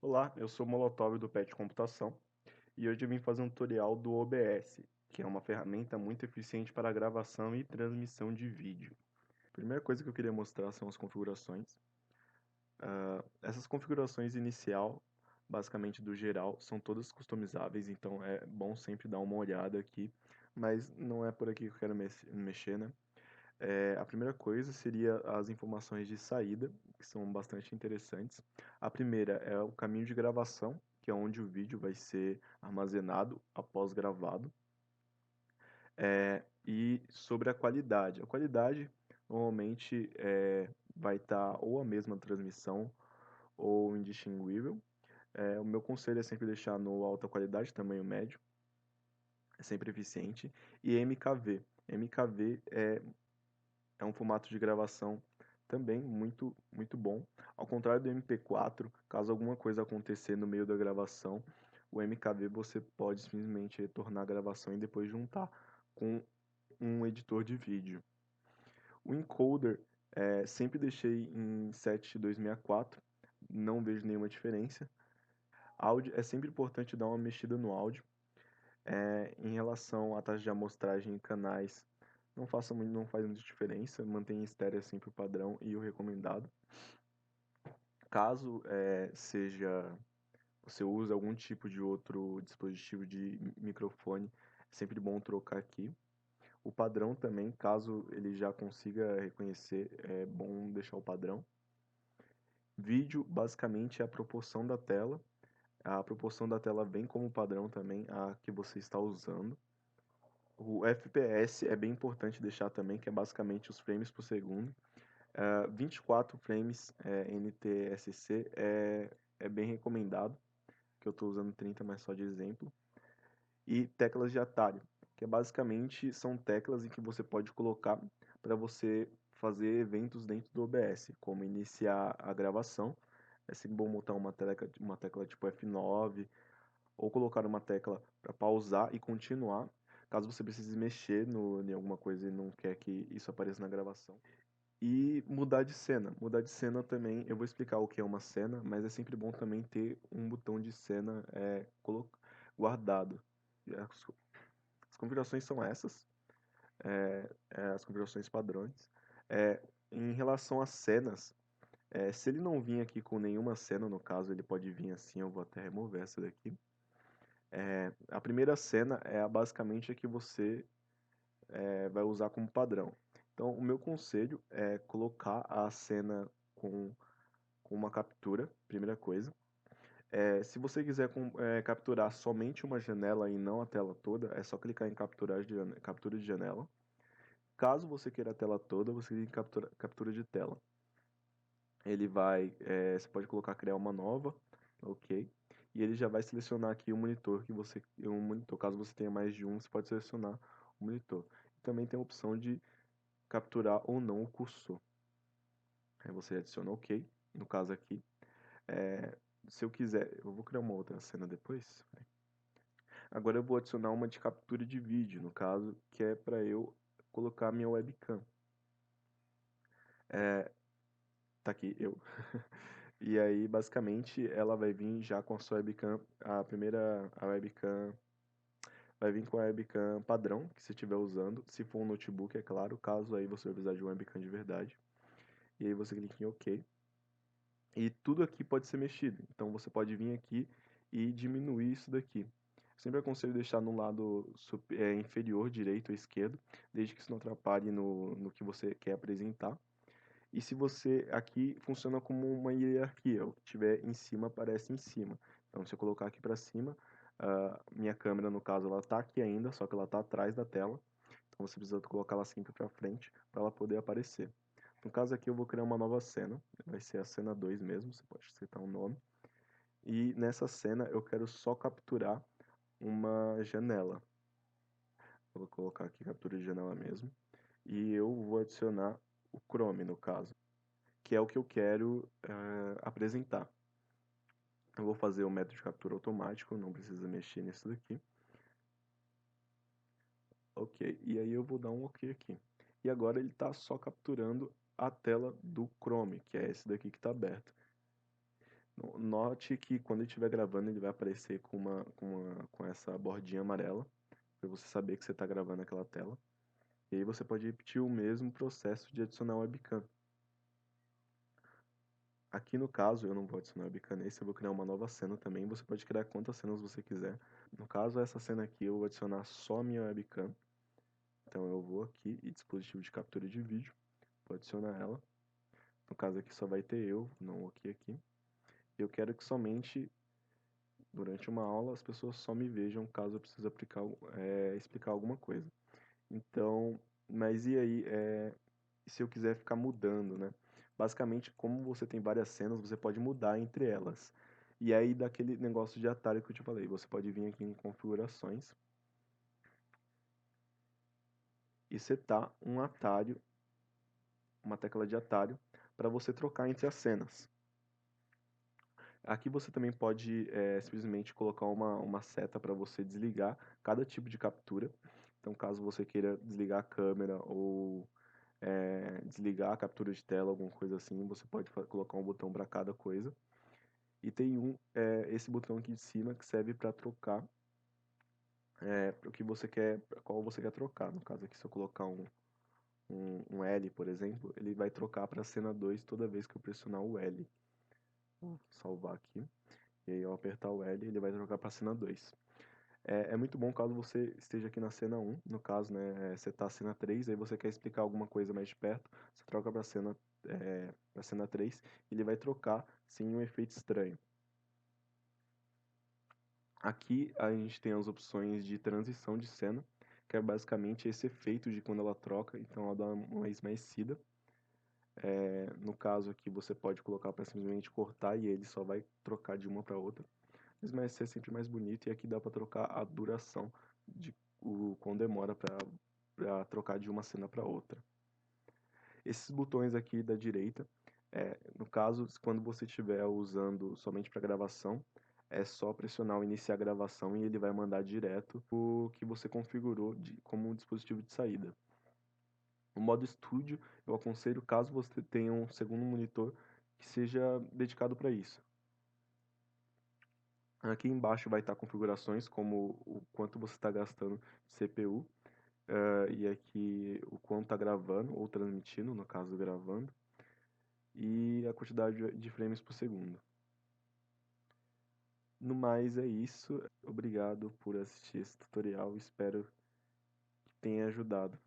Olá, eu sou o Molotov do PET Computação e hoje eu vim fazer um tutorial do OBS, que é uma ferramenta muito eficiente para gravação e transmissão de vídeo. A primeira coisa que eu queria mostrar são as configurações. Essas configurações inicial, basicamente do geral, são todas customizáveis, então é bom sempre dar uma olhada aqui, mas não é por aqui que eu quero mexer, né? A primeira coisa seria as informações de saída, que são bastante interessantes. A primeira é o caminho de gravação, que é onde o vídeo vai ser armazenado após gravado. E sobre a qualidade. A qualidade normalmente vai estar ou a mesma transmissão ou indistinguível. O meu conselho é sempre deixar no alta qualidade, tamanho médio, é sempre eficiente. E MKV. MKV é um formato de gravação também muito bom. Ao contrário do MP4, caso alguma coisa acontecer no meio da gravação, o MKV você pode simplesmente retornar a gravação e depois juntar com um editor de vídeo. O encoder sempre deixei em 7264, não vejo nenhuma diferença. Áudio é sempre importante dar uma mexida no áudio. Em relação à taxa de amostragem em canais, não faz muita diferença, mantém estéreo sempre o padrão e o recomendado. Caso você use algum tipo de outro dispositivo de microfone, é sempre bom trocar aqui. O padrão também, caso ele já consiga reconhecer, é bom deixar o padrão. Vídeo, basicamente, é a proporção da tela. A proporção da tela vem como padrão também a que você está usando. O FPS é bem importante deixar também, que é basicamente os frames por segundo. 24 frames NTSC é bem recomendado, que eu estou usando 30, mas só de exemplo. E teclas de atalho, que basicamente são teclas em que você pode colocar para você fazer eventos dentro do OBS, como iniciar a gravação. É sempre bom botar uma tecla tipo F9, ou colocar uma tecla para pausar e continuar, caso você precise mexer em alguma coisa e não quer que isso apareça na gravação. E mudar de cena. Mudar de cena também, eu vou explicar o que é uma cena, mas é sempre bom também ter um botão de cena guardado. E as configurações são essas, as configurações padrões. Em relação às cenas, se ele não vir aqui com nenhuma cena, no caso ele pode vir assim, eu vou até remover essa daqui. A primeira cena é basicamente a que você vai usar como padrão. Então, o meu conselho é colocar a cena com uma captura, primeira coisa. Se você quiser capturar somente uma janela e não a tela toda, é só clicar em captura de janela. Caso você queira a tela toda, você clica em captura de tela. Você pode colocar criar uma nova, ok? E ele já vai selecionar aqui o monitor caso você tenha mais de um, você pode selecionar o monitor. Também tem a opção de capturar ou não o cursor. Aí você adiciona OK, no caso aqui. Se eu quiser, eu vou criar uma outra cena depois. Agora eu vou adicionar uma de captura de vídeo, no caso, que é para eu colocar minha webcam. Tá aqui, eu. E aí, basicamente, ela vai vir já com a sua webcam, a webcam vai vir com a webcam padrão que você estiver usando, se for um notebook, é claro, caso aí você vai precisar de uma webcam de verdade. E aí você clica em OK. E tudo aqui pode ser mexido, então você pode vir aqui e diminuir isso daqui. Sempre aconselho deixar no lado inferior, direito ou esquerdo, desde que isso não atrapalhe no que você quer apresentar. E se você aqui funciona como uma hierarquia, o que tiver em cima aparece em cima. Então se eu colocar aqui para cima, minha câmera no caso ela está aqui ainda, só que ela está atrás da tela. Então você precisa colocar ela sempre para frente para ela poder aparecer. No caso aqui eu vou criar uma nova cena, vai ser a cena 2 mesmo, você pode citar um nome. E nessa cena eu quero só capturar uma janela. Eu vou colocar aqui captura de janela mesmo. E eu vou adicionar o Chrome no caso, que é o que eu quero apresentar. Eu vou fazer o método de captura automático, não precisa mexer nisso daqui. Ok, e aí eu vou dar um ok aqui. E agora ele está só capturando a tela do Chrome, que é esse daqui que está aberto. Note que quando ele estiver gravando, ele vai aparecer com essa bordinha amarela, para você saber que você está gravando aquela tela. E aí você pode repetir o mesmo processo de adicionar o webcam. Aqui no caso, eu não vou adicionar webcam nesse, eu vou criar uma nova cena também. Você pode criar quantas cenas você quiser. No caso, essa cena aqui, eu vou adicionar só a minha webcam. Então eu vou aqui e dispositivo de captura de vídeo, vou adicionar ela. No caso aqui só vai ter eu, não aqui. Eu quero que somente durante uma aula as pessoas só me vejam caso eu precise explicar alguma coisa. Então, mas e aí, se eu quiser ficar mudando, né? Basicamente, como você tem várias cenas, você pode mudar entre elas. E aí, daquele negócio de atalho que eu te falei, você pode vir aqui em configurações e setar um atalho, uma tecla de atalho, para você trocar entre as cenas. Aqui você também pode simplesmente colocar uma seta para você desligar cada tipo de captura. Então, caso você queira desligar a câmera ou desligar a captura de tela, alguma coisa assim, você pode colocar um botão para cada coisa. E tem esse botão aqui de cima que serve para trocar o que você quer, qual você quer trocar. No caso aqui, se eu colocar um L, por exemplo, ele vai trocar para a cena 2 toda vez que eu pressionar o L. Vou salvar aqui. E aí, ao apertar o L, ele vai trocar para a cena 2. É muito bom caso você esteja aqui na cena 1, no caso, né, você está na cena 3, aí você quer explicar alguma coisa mais de perto, você troca para a cena 3, e ele vai trocar sem um efeito estranho. Aqui a gente tem as opções de transição de cena, que é basicamente esse efeito de quando ela troca, então ela dá uma esmaecida. No caso aqui você pode colocar para simplesmente cortar e ele só vai trocar de uma para outra. Esmaecer é sempre mais bonito e aqui dá para trocar a duração de o quão demora para trocar de uma cena para outra. Esses botões aqui da direita, no caso, quando você estiver usando somente para gravação, é só pressionar o iniciar gravação e ele vai mandar direto o que você configurou como um dispositivo de saída. No modo estúdio, eu aconselho caso você tenha um segundo monitor que seja dedicado para isso. Aqui embaixo vai estar configurações como o quanto você está gastando de CPU, e aqui o quanto está gravando ou transmitindo, no caso gravando, e a quantidade de frames por segundo. No mais é isso. Obrigado por assistir esse tutorial. Espero que tenha ajudado.